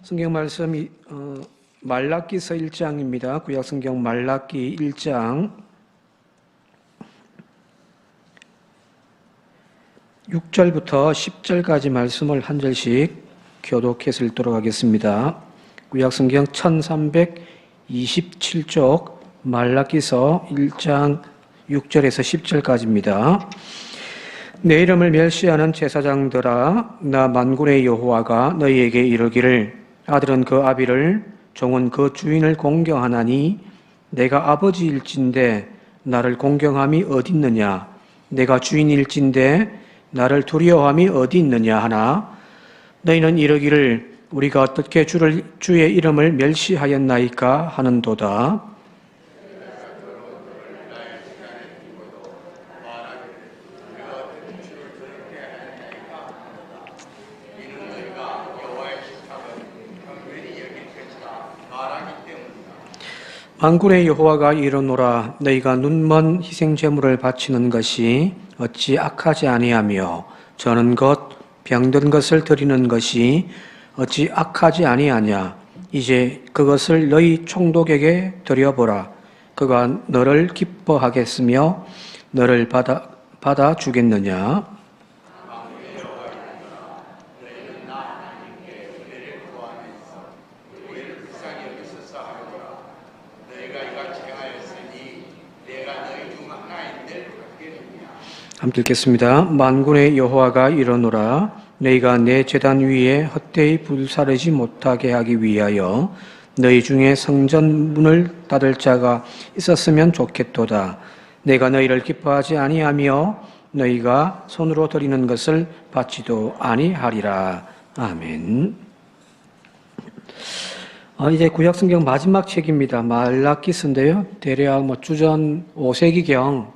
성경 말씀이 말라기서 1장입니다. 구약 성경 말라기 1장 6절부터 10절까지 말씀을 한 절씩 교독해서 읽도록 하겠습니다. 구약 성경 1327쪽 말라기서 1장 6절에서 10절까지입니다. 내 이름을 멸시하는 제사장들아, 나 만군의 여호와가 너희에게 이르기를 아들은 그 아비를 종은 그 주인을 공경하나니 내가 아버지일진데 나를 공경함이 어디 있느냐, 내가 주인일진데 나를 두려워함이 어디 있느냐 하나, 너희는 이르기를 우리가 어떻게 주의 이름을 멸시하였나이까 하는도다. 만군의 여호와가 이르노라, 너희가 눈먼 희생 제물을 바치는 것이 어찌 악하지 아니하며 저는 것 병든 것을 드리는 것이 어찌 악하지 아니하냐. 이제 그것을 너희 총독에게 드려보라. 그가 너를 기뻐하겠으며 너를 받아 주겠느냐. 함께 읽겠습니다. 만군의 여호와가 이르노라, 너희가 내 제단 위에 헛되이 불사르지 못하게 하기 위하여 너희 중에 성전 문을 닫을 자가 있었으면 좋겠도다. 내가 너희를 기뻐하지 아니하며 너희가 손으로 드리는 것을 받지도 아니하리라. 아멘. 이제 구약성경 마지막 책입니다. 말라기서인데요. 대략 주전 5세기경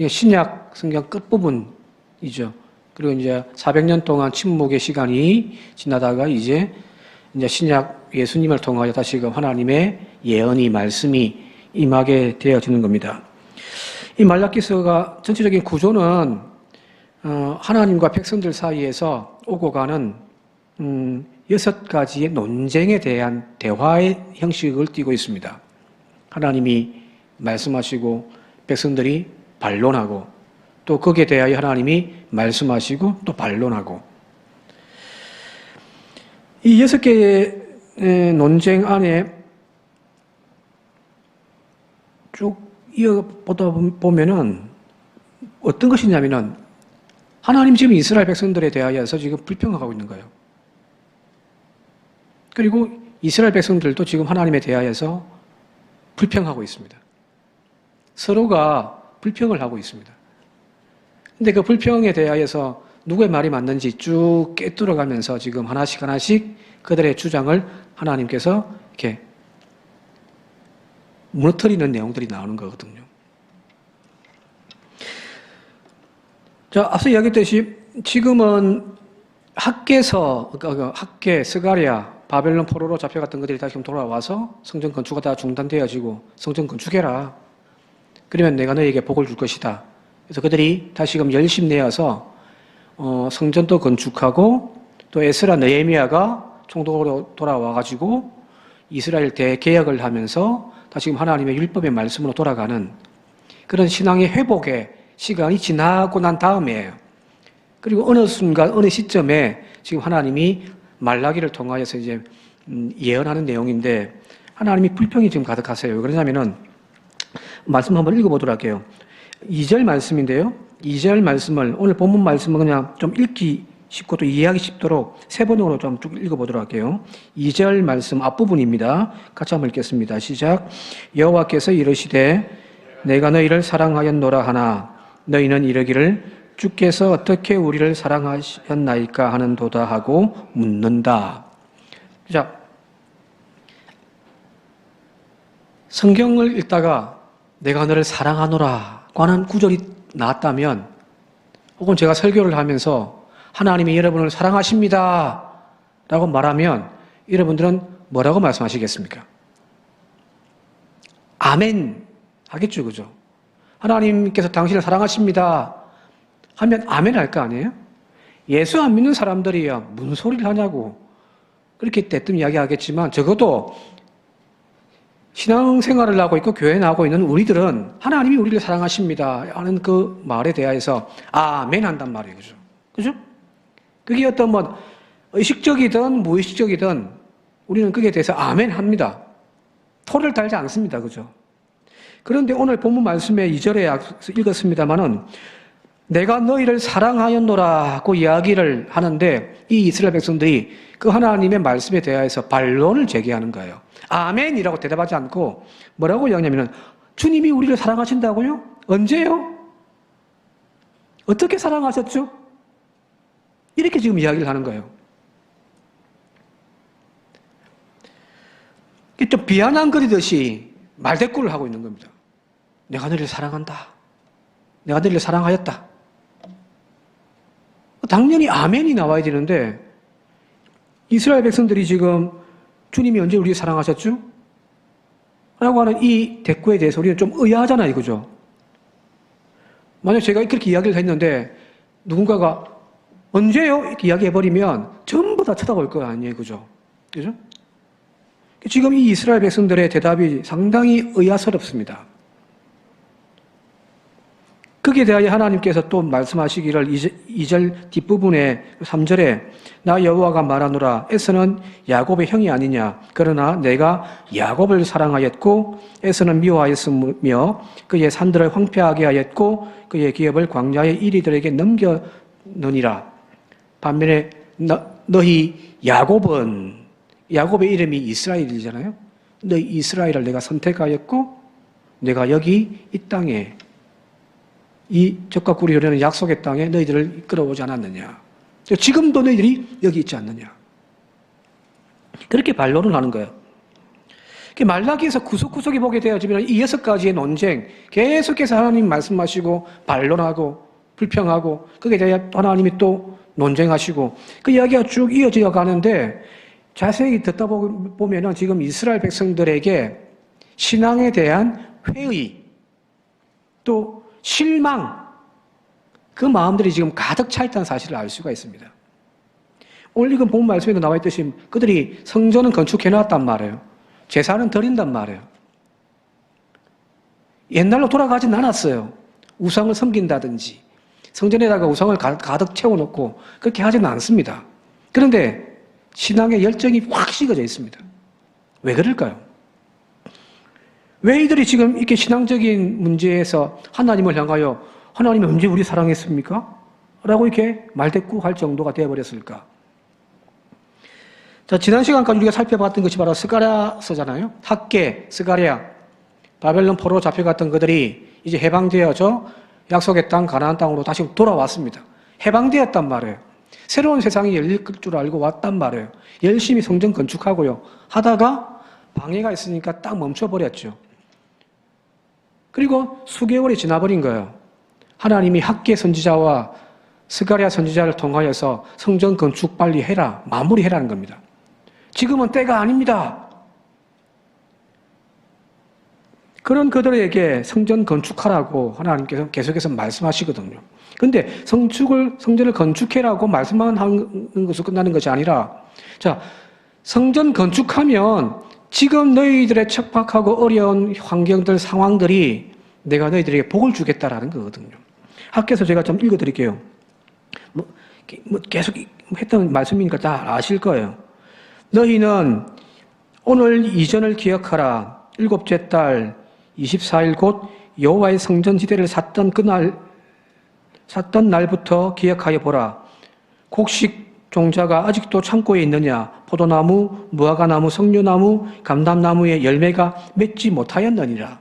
신약 성경 끝부분이죠. 그리고 이제 400년 동안 침묵의 시간이 지나다가 이제 신약 예수님을 통하여 다시금 하나님의 예언이 말씀이 임하게 되어지는 겁니다. 이 말라기서가 전체적인 구조는 하나님과 백성들 사이에서 오고 가는 6가지의 논쟁에 대한 대화의 형식을 띠고 있습니다. 하나님이 말씀하시고 백성들이 반론하고 또 거기에 대하여 하나님이 말씀하시고 또 반론하고, 이 6개의 논쟁 안에 쭉 이어보다 보면은 어떤 것이냐면은 하나님 지금 이스라엘 백성들에 대하여서 지금 불평하고 있는 거예요. 그리고 이스라엘 백성들도 지금 하나님에 대하여서 불평하고 있습니다. 서로가 불평을 하고 있습니다. 근데 그 불평에 대하여서 누구의 말이 맞는지 쭉 꿰뚫어가면서 지금 하나씩 그들의 주장을 하나님께서 이렇게 무너뜨리는 내용들이 나오는 거거든요. 자, 앞서 이야기했듯이 지금은 학계, 스가랴, 바벨론 포로로 잡혀갔던 것들이 다시 돌아와서 성전 건축가 다 중단되어지고 성전 건축해라. 그러면 내가 너에게 복을 줄 것이다. 그래서 그들이 다시금 열심 내어서 성전도 건축하고 또 에스라 느헤미야가 총독으로 돌아와가지고 이스라엘 대개혁을 하면서 다시금 하나님의 율법의 말씀으로 돌아가는 그런 신앙의 회복의 시간이 지나고 난 다음이에요. 그리고 어느 순간 어느 시점에 지금 하나님이 말라기를 통하여서 이제 예언하는 내용인데 하나님이 불평이 지금 가득하세요. 왜 그러냐면은 말씀 한번 읽어보도록 할게요. 2절 말씀인데요. 2절 말씀을 오늘 본문 말씀은 그냥 좀 읽기 쉽고 또 이해하기 쉽도록 세 번역으로 좀 쭉 읽어보도록 할게요. 2절 말씀 앞부분입니다. 같이 한번 읽겠습니다. 시작. 여호와께서 이르시되 내가 너희를 사랑하였노라 하나 너희는 이르기를 주께서 어떻게 우리를 사랑하셨나이까 하는도다 하고 묻는다. 자, 성경을 읽다가 내가 너를 사랑하노라 하는 구절이 나왔다면, 혹은 제가 설교를 하면서 하나님이 여러분을 사랑하십니다 라고 말하면 여러분들은 뭐라고 말씀하시겠습니까? 아멘 하겠죠, 그죠? 하나님께서 당신을 사랑하십니다 하면 아멘 할 거 아니에요? 예수 안 믿는 사람들이야 무슨 소리를 하냐고 그렇게 대뜸 이야기하겠지만 적어도 신앙생활을 하고 있고 교회 나오고 있는 우리들은 하나님이 우리를 사랑하십니다 하는 그 말에 대해서 아멘 한단 말이에요. 그죠? 그죠? 그게 어떤 뭐 의식적이든 무의식적이든 우리는 거기에 대해서 아멘 합니다. 토를 달지 않습니다. 그죠? 그런데 오늘 본문 말씀에 2절에 읽었습니다마는 내가 너희를 사랑하였노라고 이야기를 하는데 이 이스라엘 백성들이 그 하나님의 말씀에 대해서 반론을 제기하는 거예요. 아멘이라고 대답하지 않고 뭐라고 이야기하냐면 주님이 우리를 사랑하신다고요? 언제요? 어떻게 사랑하셨죠? 이렇게 지금 이야기를 하는 거예요. 좀 비아냥거리듯이 말대꾸를 하고 있는 겁니다. 내가 너희를 사랑한다. 내가 너희를 사랑하였다. 당연히 아멘이 나와야 되는데 이스라엘 백성들이 지금 주님이 언제 우리를 사랑하셨죠? 라고 하는 이 대꾸에 대해서 우리는 좀 의아하잖아요. 그죠? 만약 제가 그렇게 이야기를 했는데 누군가가 언제요? 이렇게 이야기해버리면 전부 다 쳐다볼 거 아니에요. 그죠? 그죠? 지금 이 이스라엘 백성들의 대답이 상당히 의아스럽습니다. 거기에 대하여 하나님께서 또 말씀하시기를 2절 뒷부분에 3절에 나 여호와가 말하노라 에서는 야곱의 형이 아니냐 그러나 내가 야곱을 사랑하였고 에서는 미워하였으며 그의 산들을 황폐하게 하였고 그의 기업을 광야의 이리들에게 넘겨느니라. 반면에 너희 야곱의 이름이 이스라엘이잖아요. 너희 이스라엘을 내가 선택하였고 내가 여기 이 땅에 이 적과 꿀이 흐르는 약속의 땅에 너희들을 이끌어오지 않았느냐. 지금도 너희들이 여기 있지 않느냐. 그렇게 반론을 하는 거예요. 말라기에서 구석구석에 보게 되어지면 이 6가지의 논쟁, 계속해서 하나님 말씀하시고 반론하고 불평하고 거기에 대해 하나님이 또 논쟁하시고 그 이야기가 쭉 이어져 가는데 자세히 듣다 보면은 지금 이스라엘 백성들에게 신앙에 대한 회의 또 실망, 그 마음들이 지금 가득 차 있다는 사실을 알 수가 있습니다. 오늘 읽은 본문 말씀에도 나와 있듯이 그들이 성전은 건축해 놨단 말이에요. 제사는 드린단 말이에요. 옛날로 돌아가진 않았어요. 우상을 섬긴다든지 성전에다가 우상을 가득 채워놓고 그렇게 하지는 않습니다. 그런데 신앙의 열정이 확 식어져 있습니다. 왜 그럴까요? 왜 이들이 지금 이렇게 신앙적인 문제에서 하나님을 향하여 하나님이 언제 우리 사랑했습니까? 라고 이렇게 말대꾸할 정도가 되어버렸을까? 자, 지난 시간까지 우리가 살펴봤던 것이 바로 스가랴서잖아요. 학계, 스가랴, 바벨론 포로로 잡혀갔던 그들이 이제 해방되어져 약속의 땅, 가나안 땅으로 다시 돌아왔습니다. 해방되었단 말이에요. 새로운 세상이 열릴 줄 알고 왔단 말이에요. 열심히 성전 건축하고요. 하다가 방해가 있으니까 딱 멈춰버렸죠. 그리고 수개월이 지나버린 거예요. 하나님이 학계 선지자와 스가랴 선지자를 통하여서 성전 건축 빨리 해라, 마무리해라는 겁니다. 지금은 때가 아닙니다. 그런 그들에게 성전 건축하라고 하나님께서 계속해서 말씀하시거든요. 근데 성전을 건축해라고 말씀만 하는 것으로 끝나는 것이 아니라, 자, 성전 건축하면 지금 너희들의 척박하고 어려운 환경들, 상황들이 내가 너희들에게 복을 주겠다라는 거거든요. 학교에서 제가 좀 읽어드릴게요. 계속 했던 말씀이니까 다 아실 거예요. 너희는 오늘 이전을 기억하라. 7째 달 24일 곧 여호와의 성전 지대를 샀던 날부터 기억하여 보라. 곡식 종자가 아직도 창고에 있느냐? 포도나무, 무화과나무, 석류나무, 감람나무의 열매가 맺지 못하였느니라.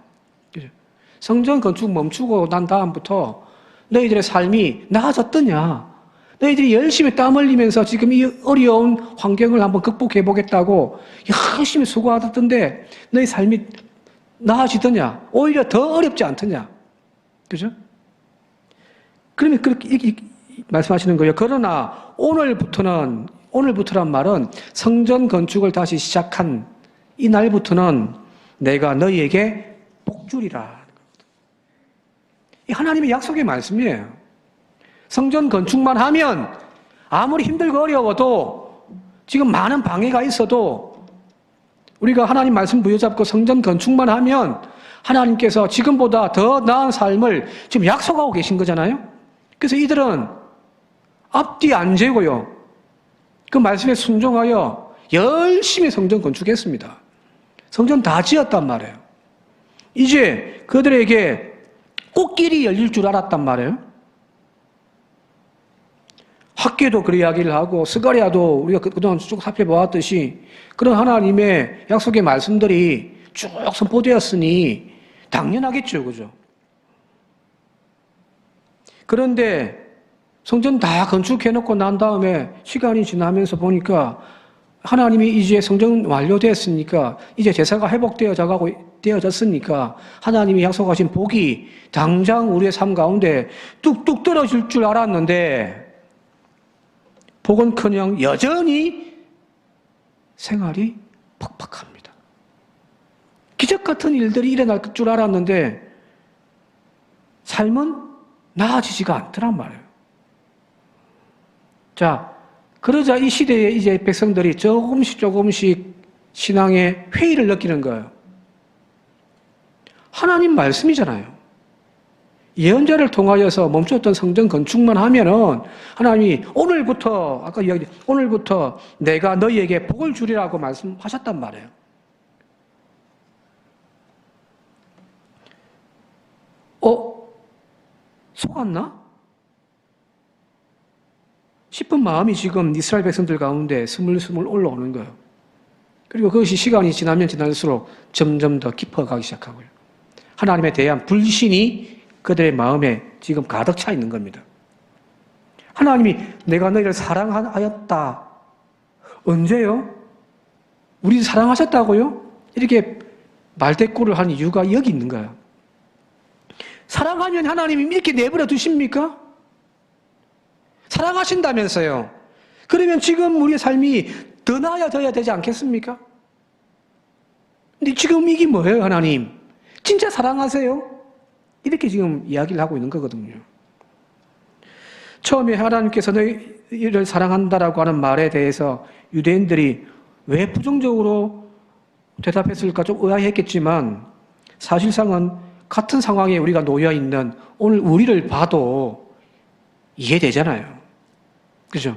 성전 건축 멈추고 난 다음부터 너희들의 삶이 나아졌더냐? 너희들이 열심히 땀 흘리면서 지금 이 어려운 환경을 한번 극복해 보겠다고 열심히 수고하던데 너희 삶이 나아지더냐? 오히려 더 어렵지 않더냐? 그죠? 그러면 그렇게 말씀하시는 거예요. 그러나 오늘부터란 말은 성전 건축을 다시 시작한 이 날부터는 내가 너희에게 복 주리라. 이 하나님의 약속의 말씀이에요. 성전 건축만 하면 아무리 힘들고 어려워도 지금 많은 방해가 있어도 우리가 하나님 말씀 부여잡고 성전 건축만 하면 하나님께서 지금보다 더 나은 삶을 지금 약속하고 계신 거잖아요. 그래서 이들은 앞뒤 안 재고요. 그 말씀에 순종하여 열심히 성전 건축했습니다. 성전 다 지었단 말이에요. 이제 그들에게 꽃길이 열릴 줄 알았단 말이에요. 학계도 그런 이야기를 하고 스가랴도 우리가 그동안 쭉 살펴보았듯이 그런 하나님의 약속의 말씀들이 쭉 선포되었으니 당연하겠죠. 그죠? 그런데 성전 다 건축해놓고 난 다음에 시간이 지나면서 보니까 하나님이 이제 성전 완료됐으니까 이제 제사가 되어졌으니까 하나님이 약속하신 복이 당장 우리의 삶 가운데 뚝뚝 떨어질 줄 알았는데 복은커녕 여전히 생활이 퍽퍽합니다. 기적 같은 일들이 일어날 줄 알았는데 삶은 나아지지가 않더란 말이에요. 자, 그러자 이 시대에 이제 백성들이 조금씩 신앙의 회의를 느끼는 거예요. 하나님 말씀이잖아요. 예언자를 통하여서 멈췄던 성전 건축만 하면은 하나님이 오늘부터 내가 너희에게 복을 주리라고 말씀하셨단 말이에요. 속았나? 싶은 마음이 지금 이스라엘 백성들 가운데 스물스물 올라오는 거예요. 그리고 그것이 시간이 지나면 지날수록 점점 더 깊어가기 시작하고요. 하나님에 대한 불신이 그들의 마음에 지금 가득 차 있는 겁니다. 하나님이 내가 너희를 사랑하였다. 언제요? 우리 사랑하셨다고요? 이렇게 말대꾸를 한 이유가 여기 있는 거예요. 사랑하면 하나님이 이렇게 내버려 두십니까? 사랑하신다면서요. 그러면 지금 우리의 삶이 더 나아져야 되지 않겠습니까? 근데 지금 이게 뭐예요, 하나님? 진짜 사랑하세요? 이렇게 지금 이야기를 하고 있는 거거든요. 처음에 하나님께서 너희를 사랑한다라고 하는 말에 대해서 유대인들이 왜 부정적으로 대답했을까 좀 의아했겠지만 사실상은 같은 상황에 우리가 놓여 있는 오늘 우리를 봐도 이해되잖아요. 그죠?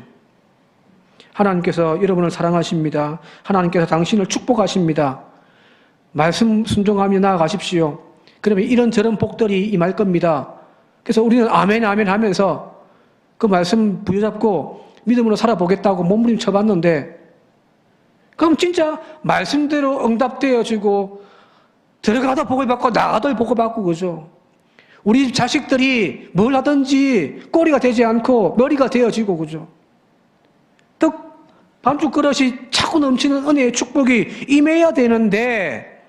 하나님께서 여러분을 사랑하십니다. 하나님께서 당신을 축복하십니다. 말씀 순종하며 나아가십시오. 그러면 이런저런 복들이 임할 겁니다. 그래서 우리는 아멘 아멘 하면서 그 말씀 부여잡고 믿음으로 살아보겠다고 몸부림쳐봤는데 그럼 진짜 말씀대로 응답되어지고 들어가도 복을 받고 나가도 복을 받고 그죠? 우리 자식들이 뭘 하든지 꼬리가 되지 않고 머리가 되어지고 그죠? 떡 반죽 그릇이 차고 넘치는 은혜의 축복이 임해야 되는데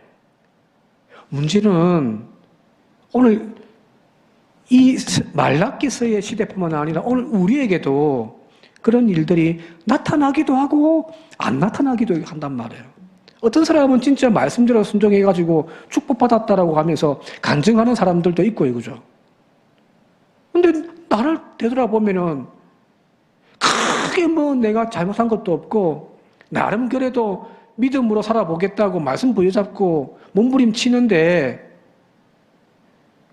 문제는 오늘 이 말라기서의 시대뿐만 아니라 오늘 우리에게도 그런 일들이 나타나기도 하고 안 나타나기도 한단 말이에요. 어떤 사람은 진짜 말씀대로 순종해가지고 축복받았다라고 하면서 간증하는 사람들도 있고, 그죠? 근데 나를 되돌아보면은 크게 뭐 내가 잘못한 것도 없고, 나름 그래도 믿음으로 살아보겠다고 말씀 부여잡고 몸부림치는데,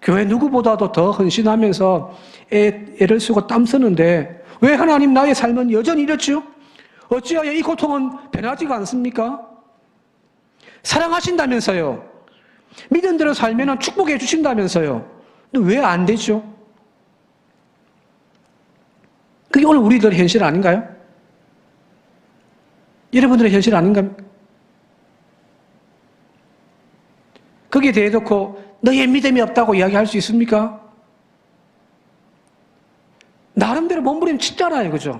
교회 누구보다도 더 헌신하면서 애를 쓰고 땀 쓰는데, 왜 하나님 나의 삶은 여전히 이렇죠? 어찌하여 이 고통은 변하지가 않습니까? 사랑하신다면서요. 믿은 대로 살면 축복해 주신다면서요. 근데 왜 안 되죠? 그게 오늘 우리들의 현실 아닌가요? 여러분들의 현실 아닌가요? 거기에 대해 놓고 너의 믿음이 없다고 이야기할 수 있습니까? 나름대로 몸부림 치잖아요. 그죠?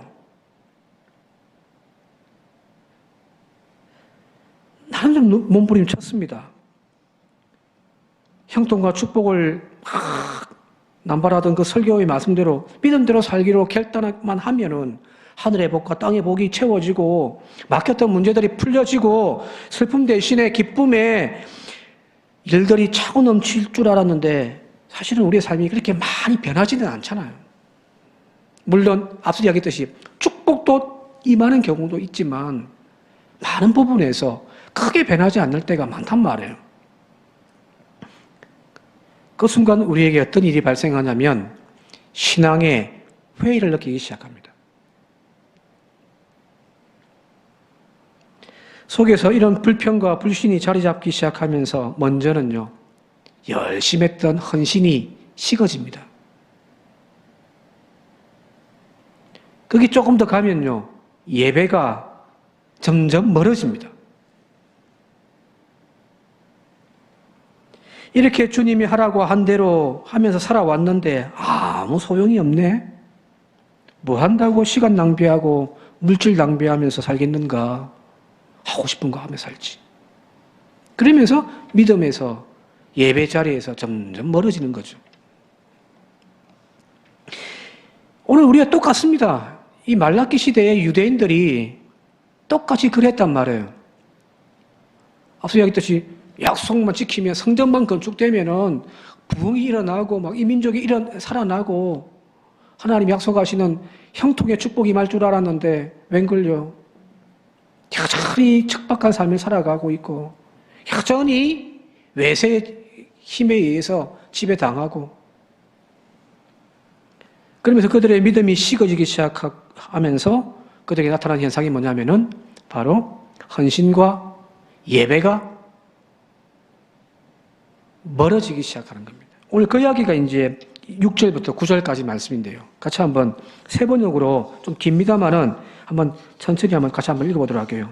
나름대로 몸부림 쳤습니다. 형통과 축복을 막 남발하던 그 설교의 말씀대로 믿음대로 살기로 결단만 하면은 하늘의 복과 땅의 복이 채워지고 막혔던 문제들이 풀려지고 슬픔 대신에 기쁨의 일들이 차고 넘칠 줄 알았는데 사실은 우리의 삶이 그렇게 많이 변하지는 않잖아요. 물론 앞서 이야기했듯이 축복도 임하는 경우도 있지만 많은 부분에서 크게 변하지 않을 때가 많단 말이에요. 그 순간 우리에게 어떤 일이 발생하냐면 신앙의 회의를 느끼기 시작합니다. 속에서 이런 불평과 불신이 자리 잡기 시작하면서 먼저는요, 열심히 했던 헌신이 식어집니다. 거기 조금 더 가면요, 예배가 점점 멀어집니다. 이렇게 주님이 하라고 한 대로 하면서 살아왔는데 아무 소용이 없네? 뭐 한다고 시간 낭비하고 물질 낭비하면서 살겠는가? 하고 싶은 거 하며 살지. 그러면서 믿음에서 예배 자리에서 점점 멀어지는 거죠. 오늘 우리가 똑같습니다. 이 말라기 시대의 유대인들이 똑같이 그랬단 말이에요. 앞서 이야기했듯이 약속만 지키면 성전만 건축되면은 부흥이 일어나고 막 이 민족이 살아나고 하나님 약속하시는 형통의 축복이 임할 줄 알았는데 웬걸요? 여전히 척박한 삶을 살아가고 있고 여전히 외세의 힘에 의해서 지배당하고 그러면서 그들의 믿음이 식어지기 시작하면서 그들에게 나타난 현상이 뭐냐면은 바로 헌신과 예배가 멀어지기 시작하는 겁니다. 오늘 그 이야기가 이제 6절부터 9절까지 말씀인데요. 같이 한번 세 번역으로 좀 깁니다만은 한번 천천히 한번 같이 한번 읽어보도록 할게요.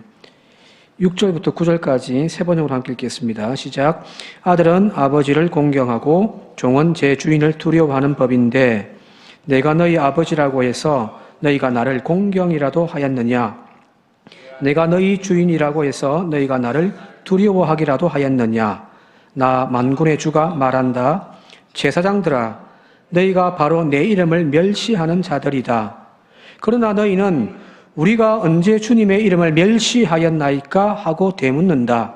6절부터 9절까지 세 번역으로 함께 읽겠습니다. 시작. 아들은 아버지를 공경하고 종은 제 주인을 두려워하는 법인데 내가 너희 아버지라고 해서 너희가 나를 공경이라도 하였느냐? 내가 너희 주인이라고 해서 너희가 나를 두려워하기라도 하였느냐? 나 만군의 주가 말한다. 제사장들아, 너희가 바로 내 이름을 멸시하는 자들이다. 그러나 너희는 우리가 언제 주님의 이름을 멸시하였나이까 하고 되묻는다.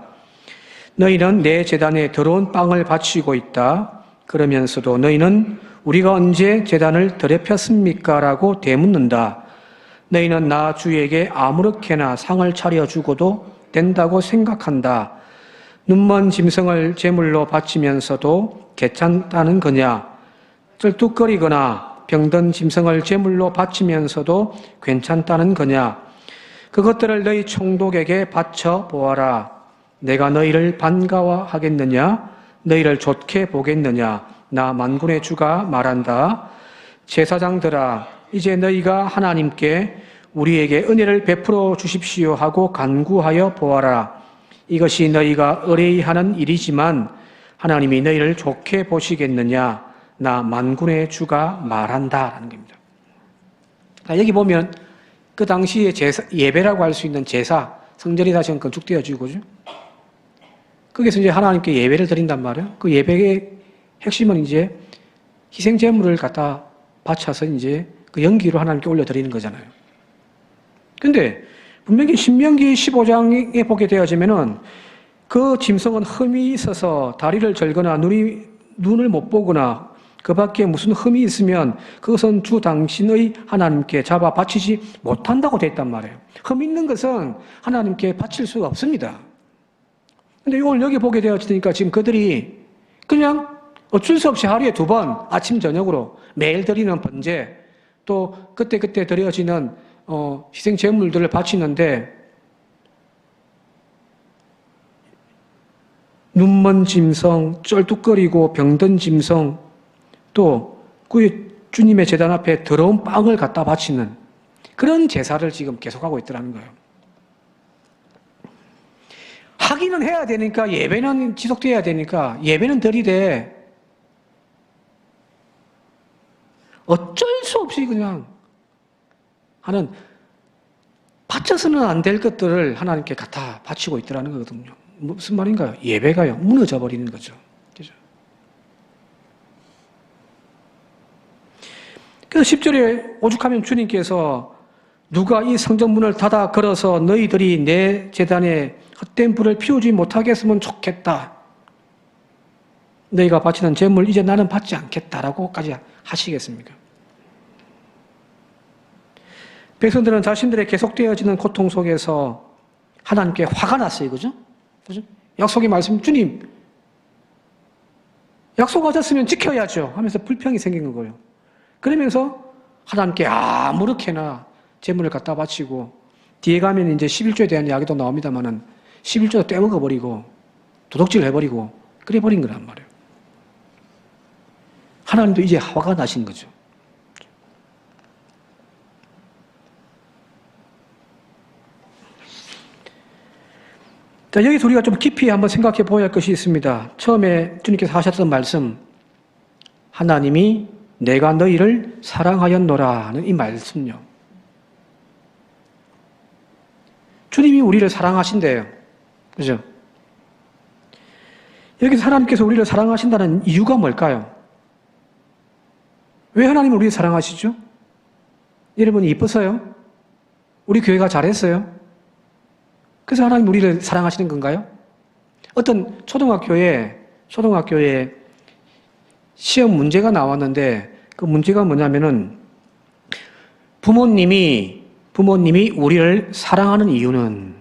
너희는 내 제단에 더러운 빵을 바치고 있다. 그러면서도 너희는 우리가 언제 제단을 더럽혔습니까? 라고 되묻는다. 너희는 나 주에게 아무렇게나 상을 차려주고도 된다고 생각한다. 눈먼 짐승을 제물로 바치면서도 괜찮다는 거냐? 쩔뚝거리거나 병든 짐승을 제물로 바치면서도 괜찮다는 거냐? 그것들을 너희 총독에게 바쳐 보아라. 내가 너희를 반가워하겠느냐? 너희를 좋게 보겠느냐? 나 만군의 주가 말한다. 제사장들아, 이제 너희가 하나님께 우리에게 은혜를 베풀어 주십시오 하고 간구하여 보아라. 이것이 너희가 의뢰하는 일이지만 하나님이 너희를 좋게 보시겠느냐? 나 만군의 주가 말한다 라는 겁니다. 여기 보면 그 당시에 예배라고 할 수 있는 제사, 성전이 다시 건축되어지고 거기서 이제 하나님께 예배를 드린단 말이에요. 그 예배의 핵심은 이제 희생 제물을 갖다 바쳐서 이제 그 연기로 하나님께 올려드리는 거잖아요. 근데 분명히 신명기 15장에 보게 되어지면은 그 짐승은 흠이 있어서 다리를 절거나 눈을 못 보거나 그 밖에 무슨 흠이 있으면 그것은 주 당신의 하나님께 잡아 바치지 못한다고 되어 있단 말이에요. 흠 있는 것은 하나님께 바칠 수가 없습니다. 근데 오늘 여기 보게 되어지니까 지금 그들이 그냥 어쩔 수 없이 하루에 2번 아침 저녁으로 매일 드리는 번제 또 그때 드려지는 희생 제물들을 바치는데 눈먼 짐승, 쩔뚝거리고 병든 짐승 또 그 주님의 제단 앞에 더러운 빵을 갖다 바치는 그런 제사를 지금 계속하고 있더라는 거예요. 하기는 해야 되니까 예배는 지속돼야 되니까 예배는 드리되 어쩔 수 없이 그냥 하는 바쳐서는 안 될 것들을 하나님께 갖다 바치고 있더라는 거거든요. 무슨 말인가요? 예배가요 무너져 버리는 거죠. 그죠? 그래서 10절에 오죽하면 주님께서 누가 이 성전문을 닫아 걸어서 너희들이 내 제단에 헛된 불을 피우지 못하게 했으면 좋겠다. 너희가 바치는 제물 이제 나는 받지 않겠다라고까지 하시겠습니까? 백성들은 자신들의 계속되어지는 고통 속에서 하나님께 화가 났어요. 그죠? 그죠? 약속의 말씀, 주님, 약속하셨으면 지켜야죠 하면서 불평이 생긴 거예요. 그러면서 하나님께 아무렇게나 재물을 갖다 바치고, 뒤에 가면 이제 11조에 대한 이야기도 나옵니다만은 11조도 떼먹어버리고 도둑질 해버리고 그래 버린 거란 말이에요. 하나님도 이제 화가 나신 거죠. 자, 여기서 우리가 좀 깊이 한번 생각해 보아야 할 것이 있습니다. 처음에 주님께서 하셨던 말씀, 하나님이 내가 너희를 사랑하였노라는 이 말씀요. 주님이 우리를 사랑하신대요. 그죠? 여기서 하나님께서 우리를 사랑하신다는 이유가 뭘까요? 왜 하나님은 우리를 사랑하시죠? 여러분이 이뻐서요? 우리 교회가 잘했어요? 그래서 하나님 우리를 사랑하시는 건가요? 어떤 초등학교에 시험 문제가 나왔는데 그 문제가 뭐냐면은 부모님이 우리를 사랑하는 이유는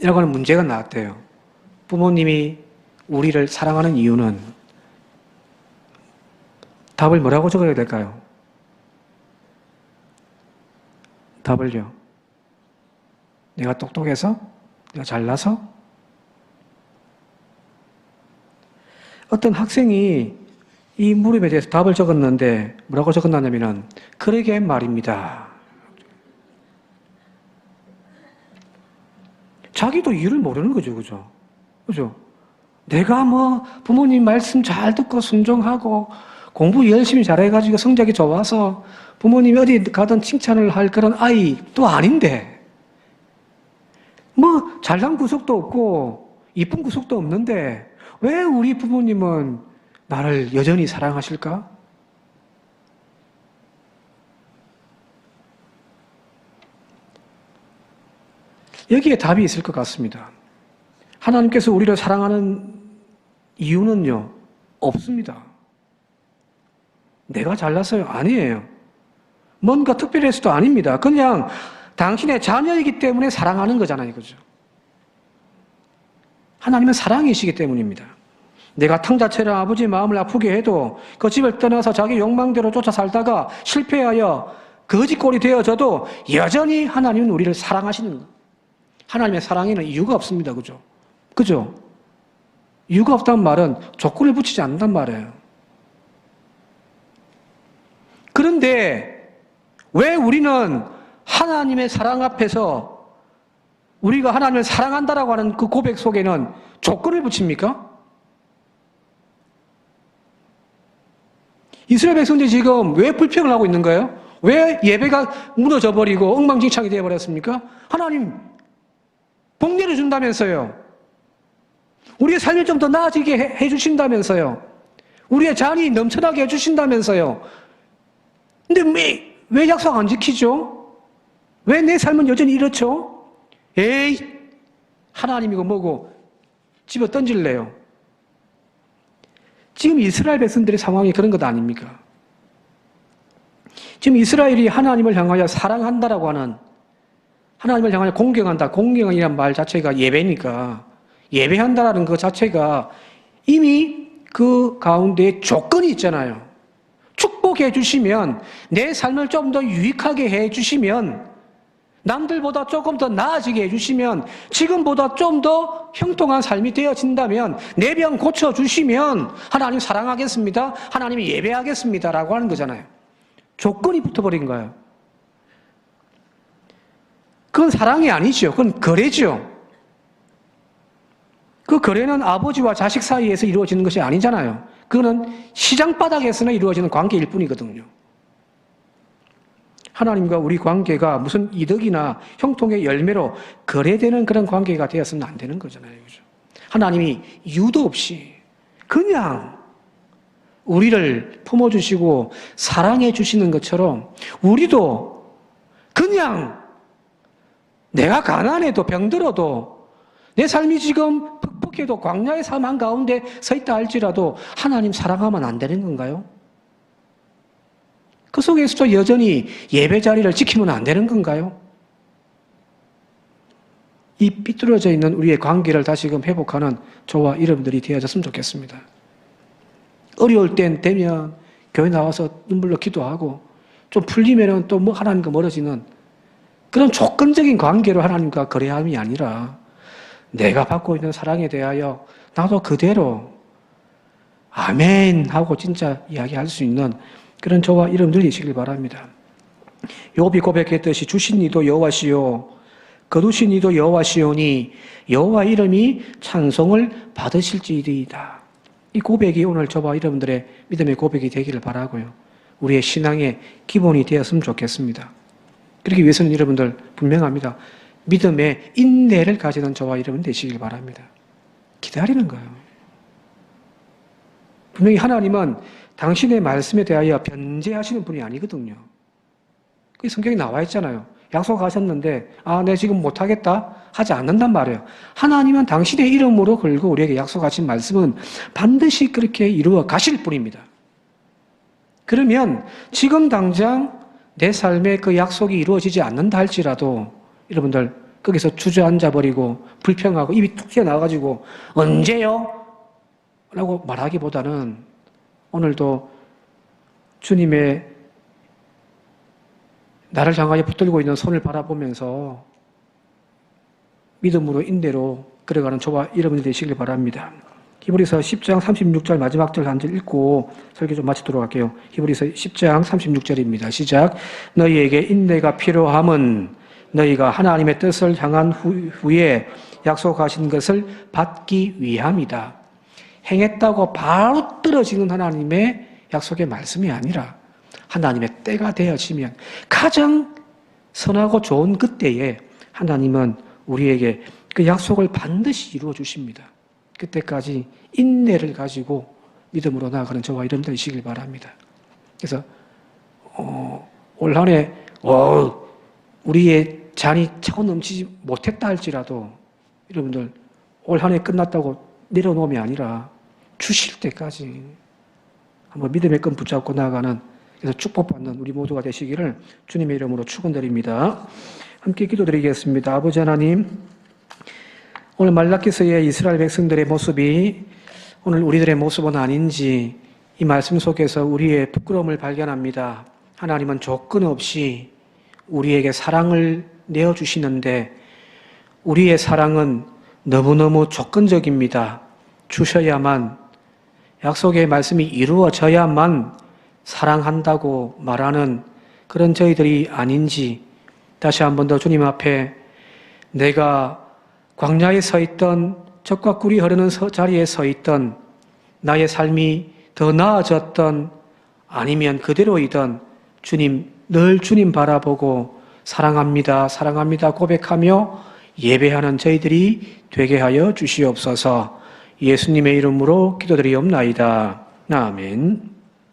이라고 하는 문제가 나왔대요. 부모님이 우리를 사랑하는 이유는 답을 뭐라고 적어야 될까요? 답을요. 내가 똑똑해서? 내가 잘나서? 어떤 학생이 이 물음에 대해서 답을 적었는데 뭐라고 적었냐면은 그러게 말입니다. 자기도 이유를 모르는 거죠. 그죠? 그죠? 내가 부모님 말씀 잘 듣고 순종하고 공부 열심히 잘해가지고 성적이 좋아서 부모님이 어디 가든 칭찬을 할 그런 아이도 아닌데 잘난 구석도 없고 이쁜 구석도 없는데 왜 우리 부모님은 나를 여전히 사랑하실까? 여기에 답이 있을 것 같습니다. 하나님께서 우리를 사랑하는 이유는요, 없습니다. 내가 잘나서요? 아니에요. 뭔가 특별해서도 아닙니다. 그냥 당신의 자녀이기 때문에 사랑하는 거잖아요. 그죠? 하나님은 사랑이시기 때문입니다. 내가 탕자처럼 아버지 마음을 아프게 해도 그 집을 떠나서 자기 욕망대로 쫓아 살다가 실패하여 거지꼴이 되어져도 여전히 하나님은 우리를 사랑하시는 거예요. 하나님의 사랑에는 이유가 없습니다. 그죠? 그죠? 이유가 없다는 말은 조건을 붙이지 않는단 말이에요. 그런데 왜 우리는 하나님의 사랑 앞에서 우리가 하나님을 사랑한다라고 하는 그 고백 속에는 조건을 붙입니까? 이스라엘 백성들이 지금 왜 불평을 하고 있는 거예요? 왜 예배가 무너져 버리고 엉망진창이 되어버렸습니까? 하나님 복 내려준다면서요. 우리의 삶을 좀 더 나아지게 해주신다면서요. 우리의 잔이 넘쳐나게 해주신다면서요. 근데 왜 약속 안 지키죠? 왜 내 삶은 여전히 이렇죠? 에이, 하나님이고 뭐고 집어 던질래요. 지금 이스라엘 백성들의 상황이 그런 것 아닙니까? 지금 이스라엘이 하나님을 향하여 사랑한다라고 하는, 하나님을 향하여 공경한다. 공경이라는 말 자체가 예배니까 예배한다라는 그 자체가 이미 그 가운데 조건이 있잖아요. 축복해 주시면, 내 삶을 좀 더 유익하게 해 주시면, 남들보다 조금 더 나아지게 해 주시면, 지금보다 좀 더 형통한 삶이 되어진다면, 내 병 고쳐 주시면 하나님 사랑하겠습니다. 하나님이 예배하겠습니다. 라고 하는 거잖아요. 조건이 붙어버린 거예요. 그건 사랑이 아니죠. 그건 거래죠. 그 거래는 아버지와 자식 사이에서 이루어지는 것이 아니잖아요. 그거는 시장 바닥에서나 이루어지는 관계일 뿐이거든요. 하나님과 우리 관계가 무슨 이득이나 형통의 열매로 거래되는 그런 관계가 되어서는 안 되는 거잖아요. 그죠? 하나님이 이유도 없이 그냥 우리를 품어주시고 사랑해 주시는 것처럼 우리도 그냥 내가 가난해도 병들어도 내 삶이 지금 퍽퍽해도 광야의 삶 한가운데 서 있다 할지라도 하나님 사랑하면 안 되는 건가요? 그 속에서도 여전히 예배 자리를 지키면 안 되는 건가요? 이 삐뚤어져 있는 우리의 관계를 다시금 회복하는 저와 여러분들이 되어졌으면 좋겠습니다. 어려울 땐 되면 교회 나와서 눈물로 기도하고 좀 풀리면은 또 뭐 하나님과 멀어지는 그런 조건적인 관계로 하나님과 거래함이 아니라 내가 받고 있는 사랑에 대하여 나도 그대로 아멘 하고 진짜 이야기할 수 있는 그런 저와 여러분들 되시길 바랍니다. 욥이 고백했듯이 주신 이도 여호와시요 거두신 이도 여호와시오니 여호와 이름이 찬송을 받으실지이다. 이 고백이 오늘 저와 여러분들의 믿음의 고백이 되기를 바라고요. 우리의 신앙의 기본이 되었으면 좋겠습니다. 그러기 위해서는 여러분들 분명합니다. 믿음의 인내를 가지는 저와 여러분 되시길 바랍니다. 기다리는 거예요. 분명히 하나님은 당신의 말씀에 대하여 변제하시는 분이 아니거든요. 그게 성경에 나와 있잖아요. 약속하셨는데 내 지금 못하겠다 하지 않는단 말이에요. 하나님은 당신의 이름으로 걸고 우리에게 약속하신 말씀은 반드시 그렇게 이루어 가실 뿐입니다. 그러면 지금 당장 내 삶에 그 약속이 이루어지지 않는다 할지라도 여러분들 거기서 주저앉아 버리고 불평하고 입이 툭 튀어나와가지고 언제요? 라고 말하기보다는 오늘도 주님의 나를 향하여 붙들고 있는 손을 바라보면서 믿음으로 인내로 걸어가는 저와 여러분들이 되시길 바랍니다. 히브리서 10장 36절 마지막 절 한 절 읽고 설교 좀 마치도록 할게요. 히브리서 10장 36절입니다. 시작. 너희에게 인내가 필요함은 너희가 하나님의 뜻을 향한 후에 약속하신 것을 받기 위함이다. 행했다고 바로 떨어지는 하나님의 약속의 말씀이 아니라 하나님의 때가 되어지면 가장 선하고 좋은 그때에 하나님은 우리에게 그 약속을 반드시 이루어 주십니다. 그때까지 인내를 가지고 믿음으로 나아가는 저와 여러분들 되시길 바랍니다. 그래서 올 한 해 우리의 잔이 차고 넘치지 못했다 할지라도 여러분들 올 한 해 끝났다고 내려놓음이 아니라 주실 때까지 한번 믿음의 끈 붙잡고 나아가는 그래서 축복받는 우리 모두가 되시기를 주님의 이름으로 축원드립니다. 함께 기도드리겠습니다. 아버지 하나님, 오늘 말라기서의 이스라엘 백성들의 모습이 오늘 우리들의 모습은 아닌지 이 말씀 속에서 우리의 부끄러움을 발견합니다. 하나님은 조건 없이 우리에게 사랑을 내어주시는데 우리의 사랑은 너무너무 조건적입니다. 주셔야만, 약속의 말씀이 이루어져야만 사랑한다고 말하는 그런 저희들이 아닌지 다시 한 번 더 주님 앞에 내가 광야에 서 있던 젖과 꿀이 흐르는 자리에 서 있던 나의 삶이 더 나아졌던 아니면 그대로이던 주님, 늘 주님 바라보고 사랑합니다, 사랑합니다 고백하며 예배하는 저희들이 되게 하여 주시옵소서. 예수님의 이름으로 기도드리옵나이다. 아멘.